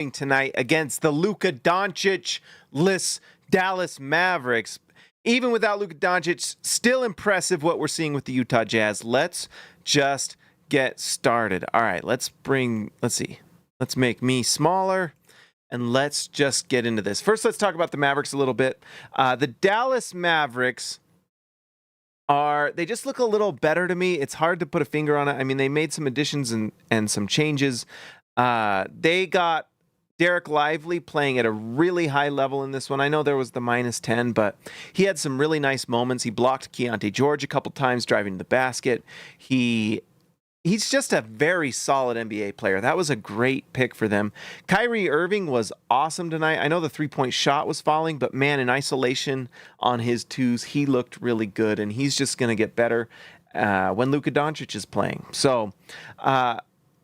tonight against the Luka Doncic-less Dallas Mavericks. Even without Luka Doncic, still impressive what we're seeing with the Utah Jazz. Let's just get started. All right, let's make me smaller and let's just get into this. First, let's talk about the Mavericks a little bit. The Dallas Mavericks they just look a little better to me. It's hard to put a finger on it. I mean, they made some additions and some changes. They got Derek Lively playing at a really high level in this one. I know there was the -10, but he had some really nice moments. He blocked Keyonte George a couple times driving to the basket. He's just a very solid NBA player. That was a great pick for them. Kyrie Irving was awesome tonight. I know the three-point shot was falling, but man, in isolation on his twos, he looked really good, and he's just going to get better when Luka Doncic is playing. So,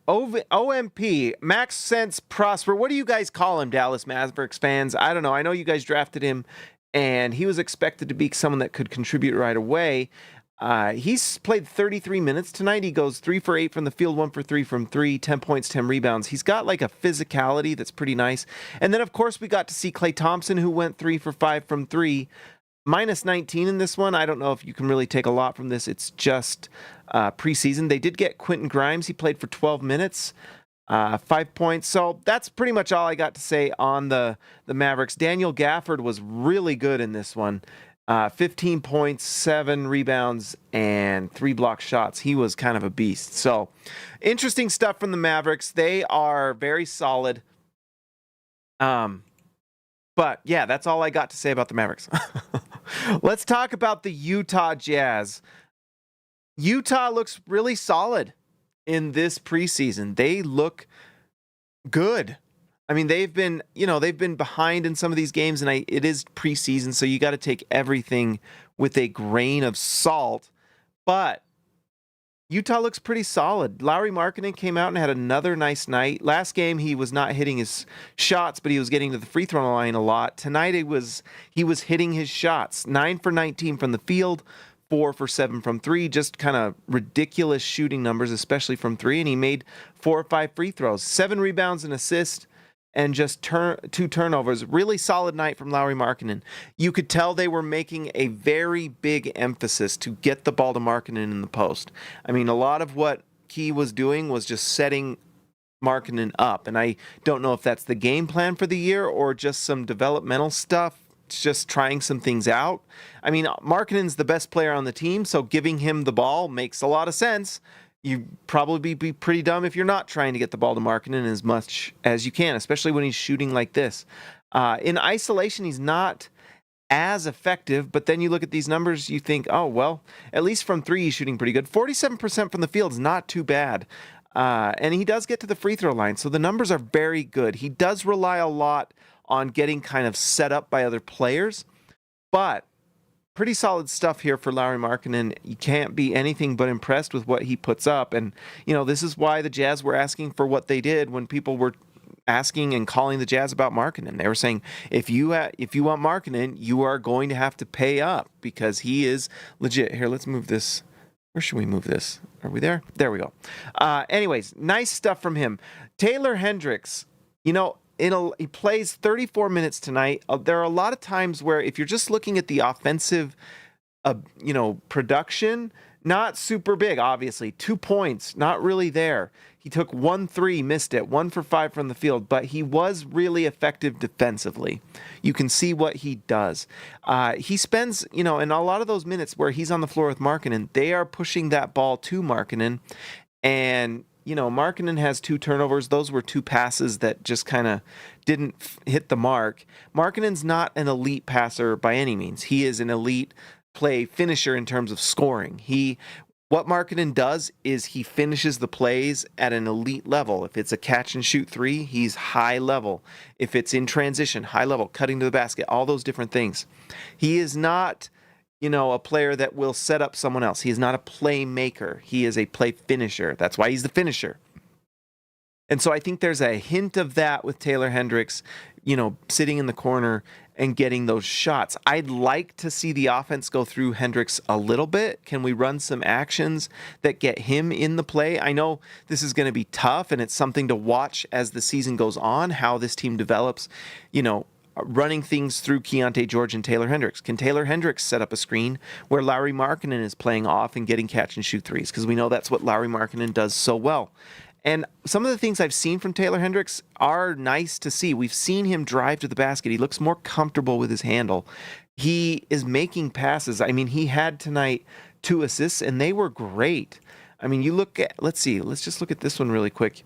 OMP, Max Sense Prosper. What do you guys call him, Dallas Mavericks fans? I don't know. I know you guys drafted him, and he was expected to be someone that could contribute right away. He's played 33 minutes tonight. He goes 3 for 8 from the field, 1 for 3 from 3, 10 points, 10 rebounds. He's got like a physicality that's pretty nice. And then, of course, we got to see Klay Thompson, who went 3 for 5 from 3. -19 in this one. I don't know if you can really take a lot from this. It's just preseason. They did get Quentin Grimes. He played for 12 minutes, 5 points. So that's pretty much all I got to say on the Mavericks. Daniel Gafford was really good in this one. 15 points, 7 rebounds, and 3 block shots. He was kind of a beast. So interesting stuff from the Mavericks. They are very solid. But yeah, that's all I got to say about the Mavericks. Let's talk about the Utah Jazz. Utah looks really solid in this preseason. They look good. I mean, they've been behind in some of these games, and it is preseason, so you got to take everything with a grain of salt. But Utah looks pretty solid. Lauri Markkanen came out and had another nice night. Last game, he was not hitting his shots, but he was getting to the free throw line a lot. Tonight, he was hitting his shots. 9 for 19 from the field, 4 for 7 from 3. Just kind of ridiculous shooting numbers, especially from 3. And he made 4 or 5 free throws. 7 rebounds and assists, and just 2 turnovers. Really solid night from Lauri Markkanen. You could tell they were making a very big emphasis to get the ball to Markkanen in the post. I mean, a lot of what Key was doing was just setting Markkanen up, and I don't know if that's the game plan for the year or just some developmental stuff, just trying some things out. I mean, Markkanen's the best player on the team, so giving him the ball makes a lot of sense. You'd probably be pretty dumb if you're not trying to get the ball to Markkanen as much as you can, especially when he's shooting like this. In isolation, he's not as effective, but then you look at these numbers, you think, oh, well, at least from 3, he's shooting pretty good. 47% from the field is not too bad. And he does get to the free throw line, so the numbers are very good. He does rely a lot on getting kind of set up by other players, but pretty solid stuff here for Lauri Markkanen. You can't be anything but impressed with what he puts up. And, this is why the Jazz were asking for what they did when people were asking and calling the Jazz about Markkanen. They were saying, if you want Markkanen, you are going to have to pay up because he is legit. Here, let's move this. Where should we move this? Are we there? There we go. Anyways, nice stuff from him. Taylor Hendricks, he plays 34 minutes tonight. There are a lot of times where if you're just looking at the offensive, production, not super big, obviously. 2 points, not really there. He took 1 3, missed it, 1 for 5 from the field, but he was really effective defensively. You can see what he does. He spends, in a lot of those minutes where he's on the floor with Markkanen, they are pushing that ball to Markkanen, and Markkanen has 2 turnovers. Those were 2 passes that just kind of didn't hit the mark. Markkanen's not an elite passer by any means. He is an elite play finisher in terms of scoring. What Markkanen does is he finishes the plays at an elite level. If it's a catch and shoot 3, he's high level. If it's in transition, high level, cutting to the basket, all those different things. He is not a player that will set up someone else. He is not a playmaker. He is a play finisher. That's why he's the finisher. And so I think there's a hint of that with Taylor Hendricks, sitting in the corner and getting those shots. I'd like to see the offense go through Hendricks a little bit. Can we run some actions that get him in the play? I know this is going to be tough, and it's something to watch as the season goes on, how this team develops, running things through Keyonte George and Taylor Hendricks. Can Taylor Hendricks set up a screen where Lauri Markkanen is playing off and getting catch and shoot threes? Because we know that's what Lauri Markkanen does so well. And some of the things I've seen from Taylor Hendricks are nice to see. We've seen him drive to the basket. He looks more comfortable with his handle. He is making passes. I mean, he had tonight 2 assists, and they were great. I mean, you look at, let's just look at this one really quick.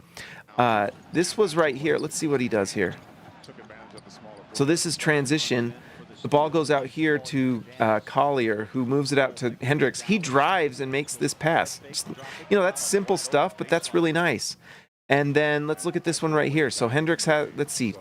This was right here. Let's see what he does here. So this is transition. The ball goes out here to Collier, who moves it out to Hendricks. He drives and makes this pass. Just, that's simple stuff, but that's really nice. And then let's look at this one right here. So Hendricks has, let's see.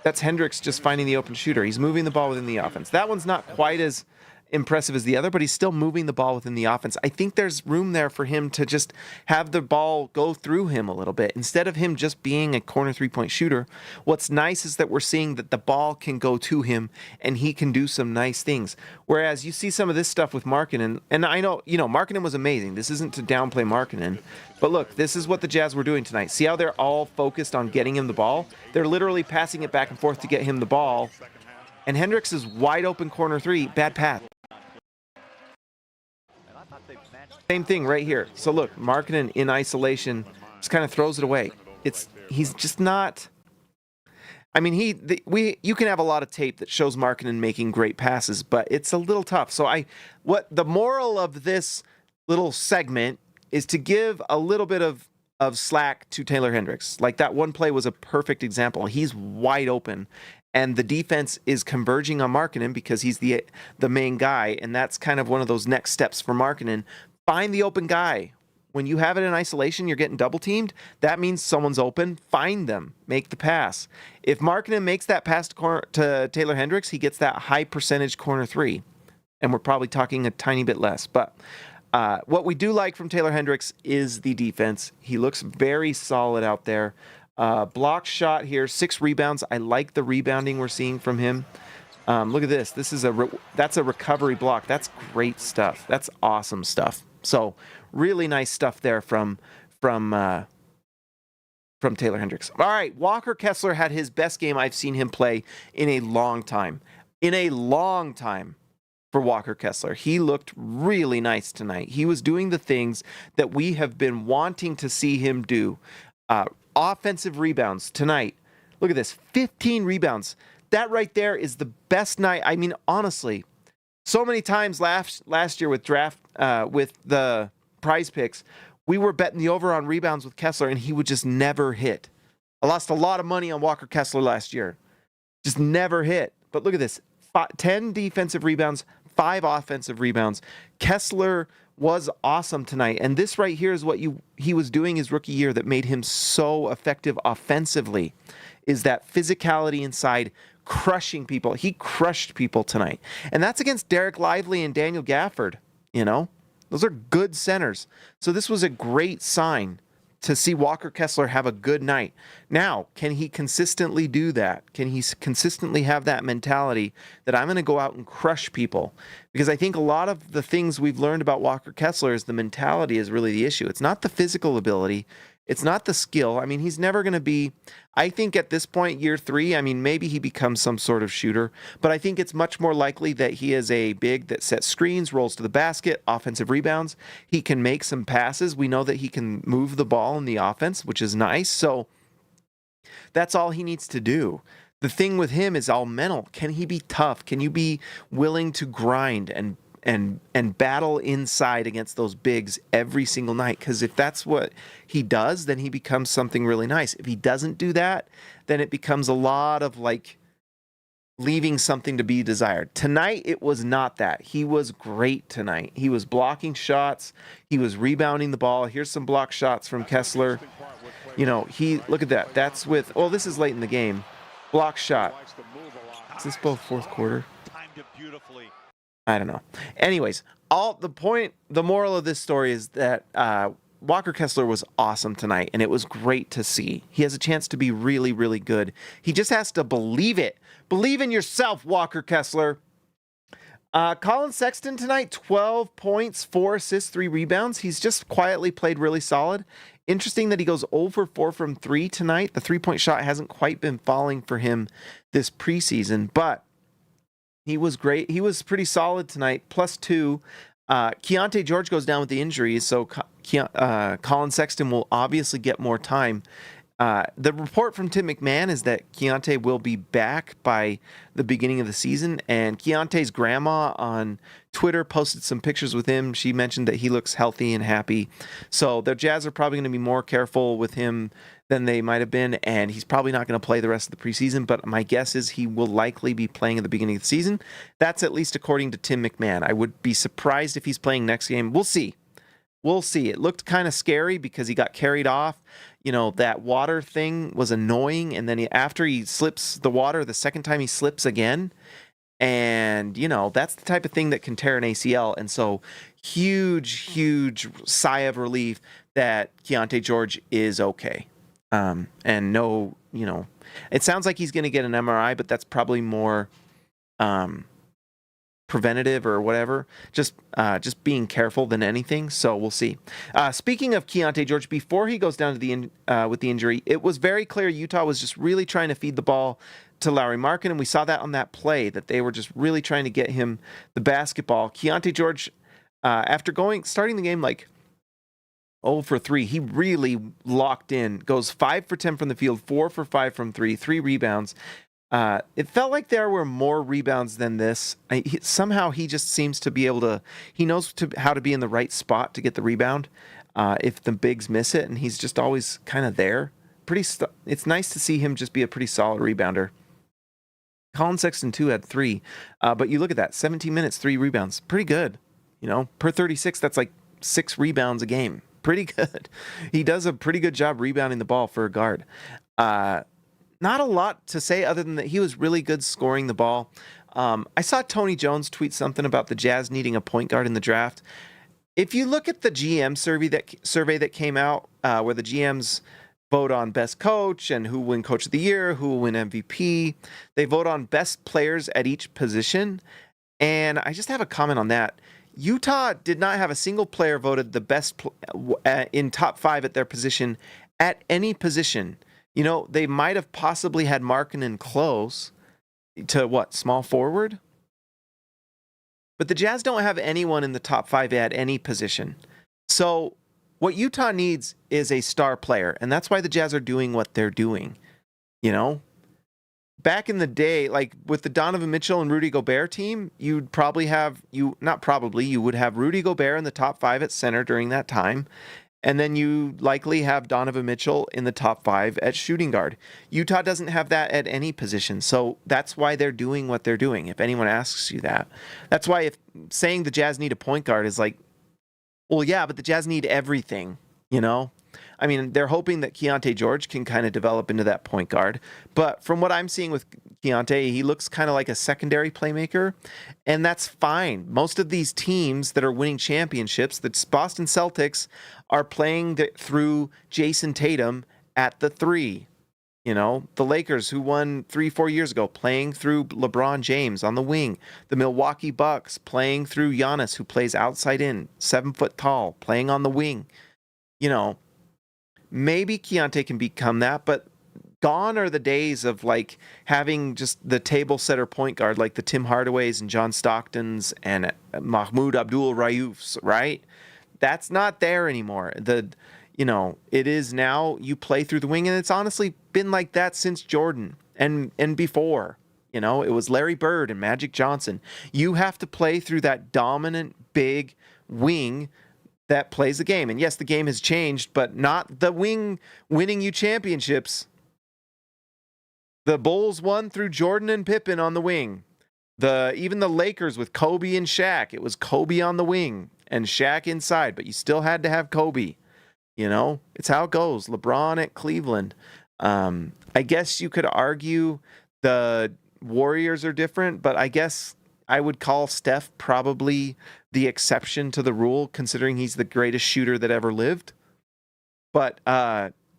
That's Hendricks just finding the open shooter. He's moving the ball within the offense. That one's not quite as impressive as the other, but he's still moving the ball within the offense. I think there's room there for him to just have the ball go through him a little bit instead of him just being a corner 3-point shooter. What's nice is that we're seeing that the ball can go to him and he can do some nice things. Whereas you see some of this stuff with Markkanen, and I know, Markkanen was amazing. This isn't to downplay Markkanen, but look, this is what the Jazz were doing tonight. See how they're all focused on getting him the ball? They're literally passing it back and forth to get him the ball. And Hendricks is wide open corner 3, bad path. Same thing right here. So look, Markkanen in isolation just kind of throws it away. He's just not. I mean, you can have a lot of tape that shows Markkanen making great passes, but it's a little tough. So what the moral of this little segment is to give a little bit of slack to Taylor Hendricks. Like that one play was a perfect example. He's wide open. And the defense is converging on Markkanen because he's the main guy, and that's kind of one of those next steps for Markkanen. Find the open guy. When you have it in isolation, you're getting double teamed. That means someone's open. Find them. Make the pass. If Markkanen makes that pass to Taylor Hendricks, he gets that high percentage corner 3. And we're probably talking a tiny bit less. But what we do like from Taylor Hendricks is the defense. He looks very solid out there. Block shot here, 6 rebounds. I like the rebounding we're seeing from him. Look at this. This is that's a recovery block. That's great stuff. That's awesome stuff. So really nice stuff there from Taylor Hendricks. All right, Walker Kessler had his best game I've seen him play in a long time. For Walker Kessler. He looked really nice tonight. He was doing the things that we have been wanting to see him do. Offensive rebounds tonight. Look at this, 15 rebounds. That right there is the best night. I mean, honestly, so many times last year with the prize picks, we were betting the over on rebounds with Kessler, and he would just never hit. I lost a lot of money on Walker Kessler last year. Just never hit. But look at this, 10 defensive rebounds, 5 offensive rebounds. Kessler was awesome tonight. And this right here is what he was doing his rookie year that made him so effective offensively, is that physicality inside, crushing people. He crushed people tonight. And that's against Derek Lively and Daniel Gafford, Those are good centers. So this was a great sign to see Walker Kessler have a good night. Now, can he consistently do that? Can he consistently have that mentality that I'm going to go out and crush people? Because I think a lot of the things we've learned about Walker Kessler is the mentality is really the issue. It's not the physical ability. It's not the skill. I mean, he's never going to be, I think at this point, year 3, I mean, maybe he becomes some sort of shooter, but I think it's much more likely that he is a big that sets screens, rolls to the basket, offensive rebounds. He can make some passes. We know that he can move the ball in the offense, which is nice. So that's all he needs to do. The thing with him is all mental. Can he be tough? Can you be willing to grind and battle inside against those bigs every single night? Because if that's what he does, then he becomes something really nice. If he doesn't do that, then it becomes a lot of leaving something to be desired. Tonight, it was not that. He was great tonight. He was blocking shots. He was rebounding the ball. Here's some block shots from Kessler. Look at that. That's this is late in the game. Block shot. Is this both fourth quarter? I don't know. Anyways, the moral of this story is that Walker Kessler was awesome tonight, and it was great to see. He has a chance to be really, really good. He just has to believe it. Believe in yourself, Walker Kessler. Colin Sexton tonight, 12 points, 4 assists, 3 rebounds. He's just quietly played really solid. Interesting that he goes 0 for 4 from 3 tonight. The three-point shot hasn't quite been falling for him this preseason, but he was great. He was pretty solid tonight, +2. Keyonte George goes down with the injuries, so Colin Sexton will obviously get more time. The report from Tim McMahon is that Keyonte will be back by the beginning of the season, and Keontae's grandma on Twitter posted some pictures with him. She mentioned that he looks healthy and happy. So the Jazz are probably going to be more careful with him than they might have been, and he's probably not going to play the rest of the preseason, but my guess is he will likely be playing at the beginning of the season. That's at least according to Tim McMahon. I would be surprised if he's playing next game. We'll see. We'll see. It looked kind of scary because he got carried off. You know, that water thing was annoying, and then after he slips the water, the second time he slips again, and, you know, that's the type of thing that can tear an ACL, and so huge sigh of relief that Keyonte George is okay. And no, you know, it sounds like he's going to get an MRI, but that's probably more preventative or whatever, just being careful than anything. So we'll see. Speaking of Keyonte George, before he goes down to the with the injury, it was very clear Utah was just really trying to feed the ball to Lauri Markkanen, and we saw that on that play, that they were just really trying to get him the basketball. Keyonte George, after starting the game like 0 for 3, he really locked in, goes 5 for 10 from the field, 4 for 5 from 3, 3 rebounds. It felt like there were more rebounds than this. Somehow he just seems to be able to, he knows how to be in the right spot to get the rebound if the bigs miss it, and he's just always kind of there. It's nice to see him just be a pretty solid rebounder. Colin Sexton too had 3, but you look at that, 17 minutes, 3 rebounds, pretty good. You know, per 36, that's like 6 rebounds a game. Pretty good. He does a pretty good job rebounding the ball for a guard. Not a lot to say other than that he was really good scoring the ball. I saw Tony Jones tweet something about the Jazz needing a point guard in the draft. If you look at the GM survey that came out, where the GMs vote on best coach and who will win coach of the year, who will win MVP, they vote on best players at each position. And I just have a comment on that. Utah did not have a single player voted the best in top 5 at their position at any position. You know, they might have possibly had Markkanen close to small forward? But the Jazz don't have anyone in the top 5 at any position. So what Utah needs is a star player, and that's why the Jazz are doing what they're doing. You know? Back in the day, like with the Donovan Mitchell and Rudy Gobert team, you would have Rudy Gobert in the top 5 at center during that time. And then you likely have Donovan Mitchell in the top 5 at shooting guard. Utah doesn't have that at any position. So that's why they're doing what they're doing, if anyone asks you that. That's why if saying the Jazz need a point guard is like, well, yeah, but the Jazz need everything, you know? I mean, they're hoping that Keyonte George can kind of develop into that point guard. But from what I'm seeing with Keyonte, he looks kind of like a secondary playmaker, and that's fine. Most of these teams that are winning championships, the Boston Celtics, are playing through Jason Tatum at the 3. You know, the Lakers, who won 3-4 years ago, playing through LeBron James on the wing. The Milwaukee Bucks playing through Giannis, who plays outside in, 7 foot tall, playing on the wing. You know, maybe Keyonte can become that, but gone are the days of like having just the table setter point guard like the Tim Hardaways and John Stocktons and Mahmoud Abdul Rayoufs, right? That's not there anymore. It is now you play through the wing, and it's honestly been like that since Jordan and before. You know, it was Larry Bird and Magic Johnson. You have to play through that dominant big wing that plays the game. And yes, the game has changed, but not the wing winning you championships. The Bulls won through Jordan and Pippen on the wing. Even the Lakers with Kobe and Shaq, it was Kobe on the wing and Shaq inside, but you still had to have Kobe. You know, it's how it goes. LeBron at Cleveland. I guess you could argue the Warriors are different, but I guess I would call Steph probably the exception to the rule, considering he's the greatest shooter that ever lived. But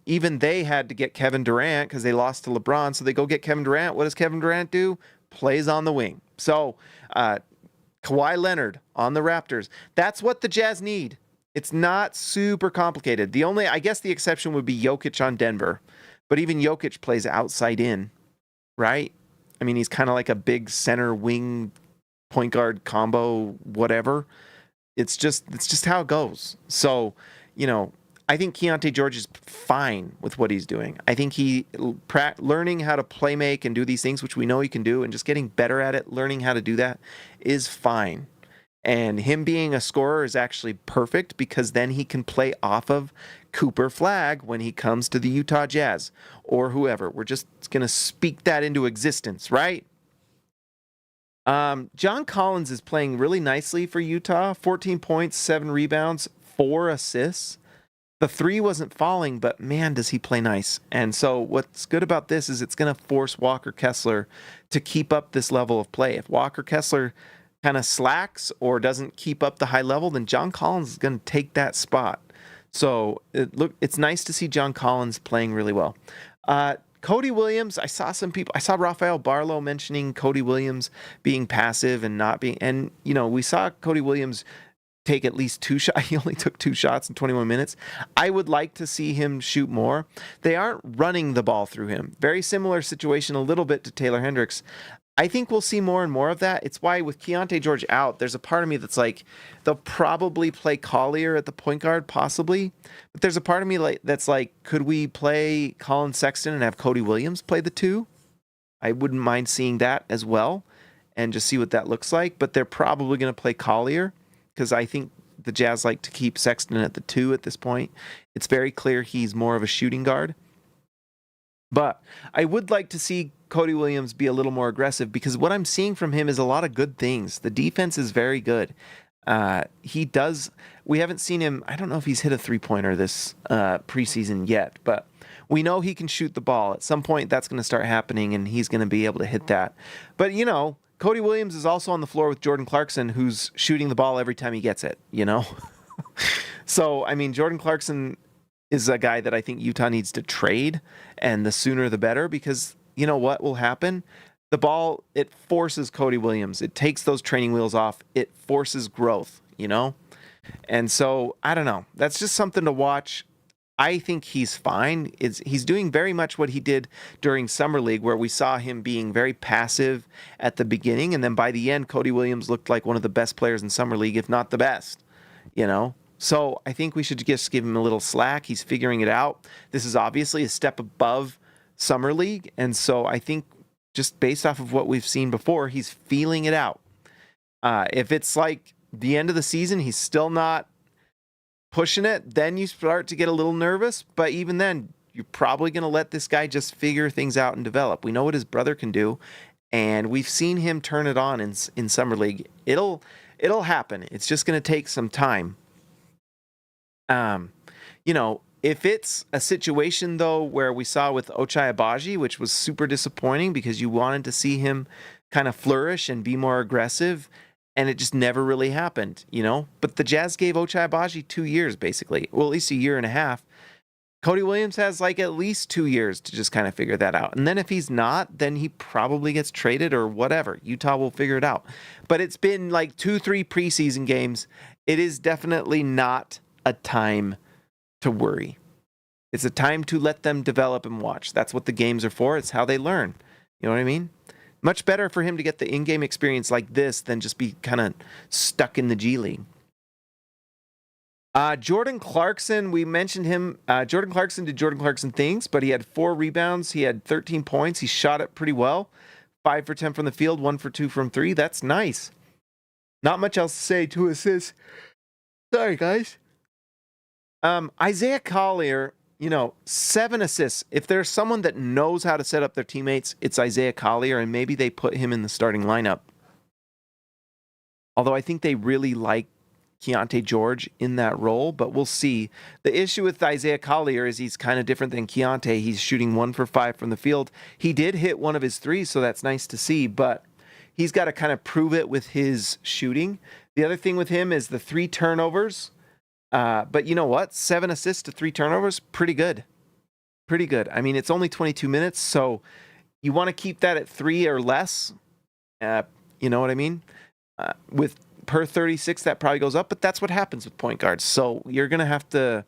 even they had to get Kevin Durant because they lost to LeBron. So they go get Kevin Durant. What does Kevin Durant do? Plays on the wing. So Kawhi Leonard on the Raptors. That's what the Jazz need. It's not super complicated. I guess the exception would be Jokic on Denver. But even Jokic plays outside in, right? I mean, he's kind of like a big center wing point guard combo, whatever. It's just how it goes. So, I think Keyonte George is fine with what he's doing. I think learning how to play make and do these things, which we know he can do, and just getting better at it, learning how to do that is fine. And him being a scorer is actually perfect because then he can play off of Cooper Flagg when he comes to the Utah Jazz or whoever. We're just going to speak that into existence, right? John Collins is playing really nicely for Utah. 14 points, 7 rebounds, 4 assists. The 3 wasn't falling, but man, does he play nice. And so what's good about this is it's going to force Walker Kessler to keep up this level of play. If Walker Kessler kind of slacks or doesn't keep up the high level, then John Collins is going to take that spot. So it's nice to see John Collins playing really well. Cody Williams, I saw Rafael Barlow mentioning Cody Williams being passive and not being, and we saw Cody Williams take at least 2 shots. He only took 2 shots in 21 minutes. I would like to see him shoot more. They aren't running the ball through him. Very similar situation a little bit to Taylor Hendricks. I think we'll see more and more of that. It's why with Keyonte George out, there's a part of me that's like, they'll probably play Collier at the point guard, possibly. But there's a part of me that's like, could we play Colin Sexton and have Cody Williams play the 2? I wouldn't mind seeing that as well and just see what that looks like. But they're probably going to play Collier because I think the Jazz like to keep Sexton at the 2 at this point. It's very clear he's more of a shooting guard. But I would like to see Cody Williams be a little more aggressive because what I'm seeing from him is a lot of good things. The defense is very good. We haven't seen him, I don't know if he's hit a 3-pointer this preseason yet, but we know he can shoot the ball. At some point that's going to start happening and he's going to be able to hit that. But, Cody Williams is also on the floor with Jordan Clarkson, who's shooting the ball every time he gets it, So, I mean, Jordan Clarkson is a guy that I think Utah needs to trade, and the sooner the better, because you know what will happen? The ball, it forces Cody Williams. It takes those training wheels off. It forces growth, And so, I don't know. That's just something to watch. I think he's fine. He's doing very much what he did during Summer League, where we saw him being very passive at the beginning, and then by the end, Cody Williams looked like one of the best players in Summer League, if not the best, So I think we should just give him a little slack. He's figuring it out. This is obviously a step above Summer League. And so I think just based off of what we've seen before, he's feeling it out. If it's like the end of the season, he's still not pushing it, then you start to get a little nervous. But even then, you're probably going to let this guy just figure things out and develop. We know what his brother can do. And we've seen him turn it on in Summer League. It'll happen. It's just going to take some time. If it's a situation, though, where we saw with Ochai Agbaji, which was super disappointing because you wanted to see him kind of flourish and be more aggressive, and it just never really happened, But the Jazz gave Ochai Agbaji 2 years, basically. Well, at least a year and a half. Cody Williams has at least 2 years to just kind of figure that out. And then if he's not, then he probably gets traded or whatever. Utah will figure it out. But it's been 2-3 preseason games. It is definitely not a time to worry. It's a time to let them develop and watch. That's what the games are for. It's how they learn. You know what I mean? Much better for him to get the in-game experience like this than just be kind of stuck in the G League. Jordan Clarkson, we mentioned him. Jordan Clarkson did Jordan Clarkson things, but he had 4 rebounds. He had 13 points. He shot it pretty well. 5 for 10 from the field, 1 for 2 from 3. That's nice. Not much else to say. 2 assists. Sorry, guys. Isaiah Collier, 7 assists. If there's someone that knows how to set up their teammates, it's Isaiah Collier, and maybe they put him in the starting lineup. Although I think they really like Keyonte George in that role, but we'll see. The issue with Isaiah Collier is he's kind of different than Keyonte. He's shooting 1 for 5 from the field. He did hit one of his 3s, so that's nice to see, but he's got to kind of prove it with his shooting. The other thing with him is the 3 turnovers. But you know what? 7 assists to 3 turnovers, pretty good. Pretty good. I mean, it's only 22 minutes, so you want to keep that at 3 or less. You know what I mean? With per 36, that probably goes up, but that's what happens with point guards. So you're going to have to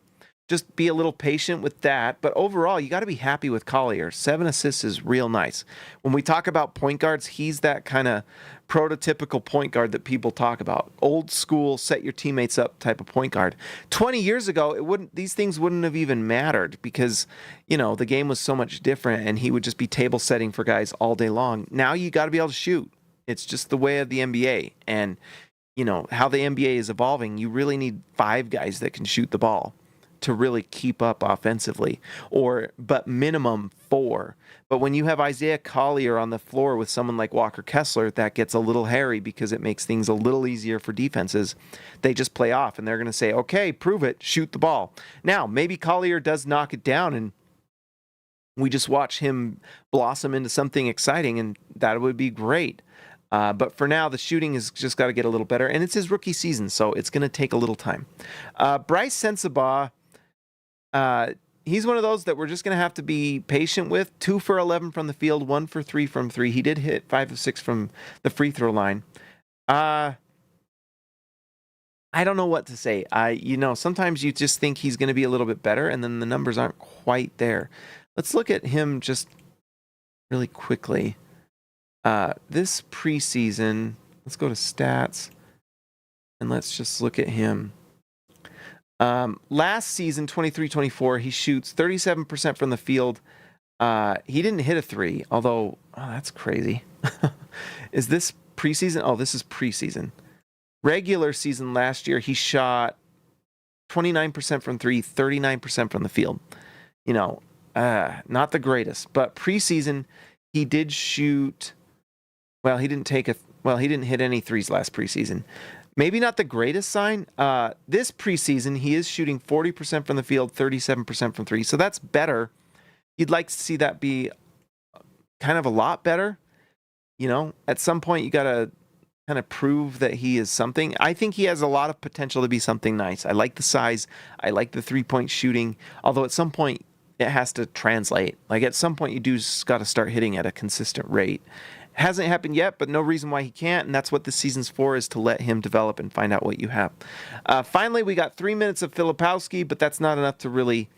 just be a little patient with that. But overall, you got to be happy with Collier. 7 assists is real nice. When we talk about point guards, he's that kind of prototypical point guard that people talk about. Old school, set your teammates up type of point guard. 20 years ago, these things wouldn't have even mattered because, the game was so much different and he would just be table setting for guys all day long. Now you got to be able to shoot. It's just the way of the NBA. And, how the NBA is evolving, you really need 5 guys that can shoot the ball to really keep up offensively, but minimum 4. But when you have Isaiah Collier on the floor with someone like Walker Kessler, that gets a little hairy because it makes things a little easier for defenses. They just play off and they're going to say, okay, prove it, shoot the ball. Now, maybe Collier does knock it down and we just watch him blossom into something exciting, and that would be great. But for now, the shooting has just got to get a little better, and it's his rookie season, so it's going to take a little time. Bryce Sensabaugh, he's one of those that we're just going to have to be patient with. 2 for 11 from the field, 1 for 3 from 3. He did hit 5 of 6 from the free throw line. I don't know what to say. Sometimes you just think he's going to be a little bit better, and then the numbers aren't quite there. Let's look at him just really quickly. This preseason, let's go to stats, and let's just look at him. Last season, 23-24, he shoots 37% from the field. He didn't hit a 3, although, that's crazy. Is this preseason? Oh, this is preseason. Regular season last year, he shot 29% from 3, 39% from the field. Not the greatest, but preseason, he did shoot. Well, he didn't hit any 3s last preseason. Maybe not the greatest sign. This preseason, he is shooting 40% from the field, 37% from 3. So that's better. You'd like to see that be kind of a lot better. At some point, you got to kind of prove that he is something. I think he has a lot of potential to be something nice. I like the size. I like the 3-point shooting. Although at some point, it has to translate. Like at some point, you do got to start hitting at a consistent rate. Hasn't happened yet, but no reason why he can't, and that's what this season's for, is to let him develop and find out what you have. Finally, we got 3 minutes of Filipowski, but that's not enough to really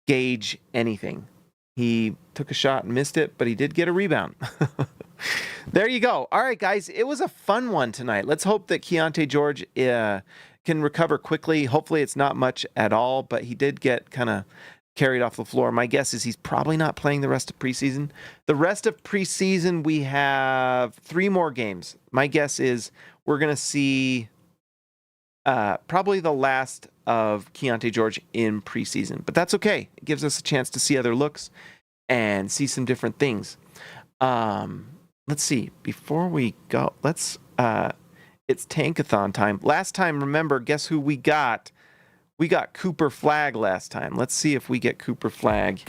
gauge anything. He took a shot and missed it, but he did get a rebound. There you go. All right, guys, it was a fun one tonight. Let's hope that Keyonte George can recover quickly. Hopefully it's not much at all, but he did get kind of carried off the floor. My guess is he's probably not playing the rest of preseason. The rest of preseason, we have 3 more games. My guess is we're going to see probably the last of Keyonte George in preseason. But that's okay. It gives us a chance to see other looks and see some different things. Let's see. Before we go, it's Tankathon time. Last time, remember, guess who we got? We got Cooper Flagg last time. Let's see if we get Cooper Flagg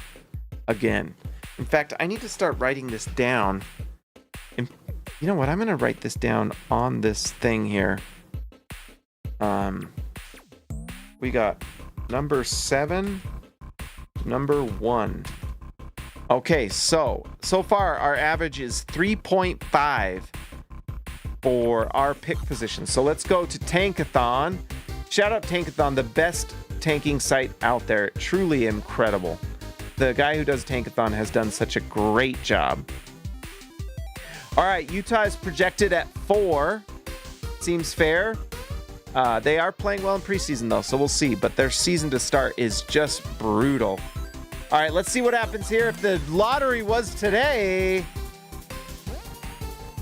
again. In fact, I need to start writing this down. And you know what? I'm going to write this down on this thing here. We got number 7, number 1. Okay, so far our average is 3.5 for our pick position. So let's go to Tankathon. Shout out Tankathon, the best tanking site out there. Truly incredible. The guy who does Tankathon has done such a great job. All right, Utah is projected at 4. Seems fair. They are playing well in preseason, though, so we'll see. But their season to start is just brutal. All right, let's see what happens here. If the lottery was today,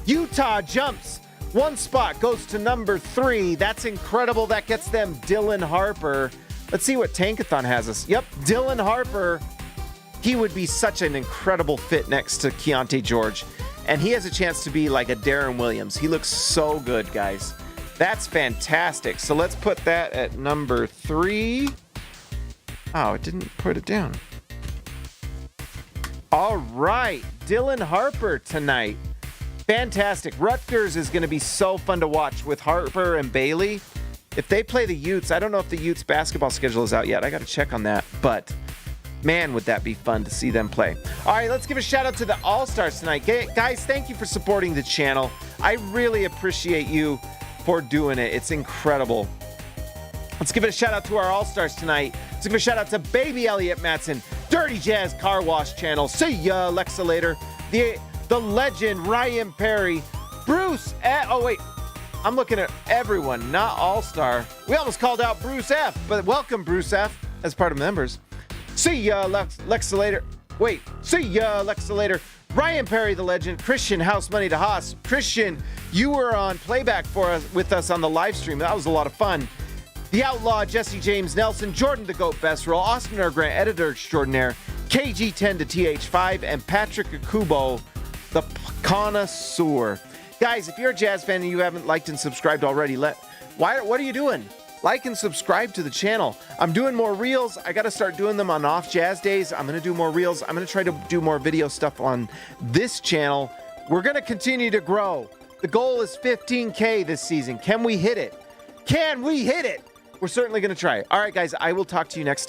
Utah jumps 1 spot, goes to number 3. That's incredible. That gets them Dylan Harper. Let's see what Tankathon has us. Yep, Dylan Harper. He would be such an incredible fit next to Keyonte George. And he has a chance to be like a Darren Williams. He looks so good, guys. That's fantastic. So let's put that at number 3. Oh, it didn't put it down. All right, Dylan Harper tonight. Fantastic. Rutgers is going to be so fun to watch with Harper and Bailey. if they play the Utes, I don't know if the Utes basketball schedule is out yet. I got to check on that. But man, would that be fun to see them play. All right, let's give a shout out to the All-Stars tonight. Guys, thank you for supporting the channel. I really appreciate you for doing it. It's incredible. Let's give it a shout out to our All-Stars tonight. Let's give a shout out to Baby Elliot Matson, Dirty Jazz Car Wash Channel. See ya, Alexa later. The legend, Ryan Perry, Bruce. Oh, wait. I'm looking at everyone, not All-Star. We almost called out Bruce F, but welcome, Bruce F, as part of members. See ya, Lexa later. Wait, see ya, Lexa later. Ryan Perry, the legend. Christian, House Money to Haas. Christian, you were on playback with us on the live stream. That was a lot of fun. The Outlaw, Jesse James Nelson, Jordan the Goat Best Roll, Austin R. Grant, Editor Extraordinaire, KG10 to TH5, and Patrick Akubo, the Connoisseur. Guys, if you're a Jazz fan and you haven't liked and subscribed already, what are you doing? Like and subscribe to the channel. I'm doing more reels. I got to start doing them on off Jazz days. I'm going to do more reels. I'm going to try to do more video stuff on this channel. We're going to continue to grow. The goal is 15K this season. Can we hit it? Can we hit it? We're certainly going to try. All right, guys, I will talk to you next time.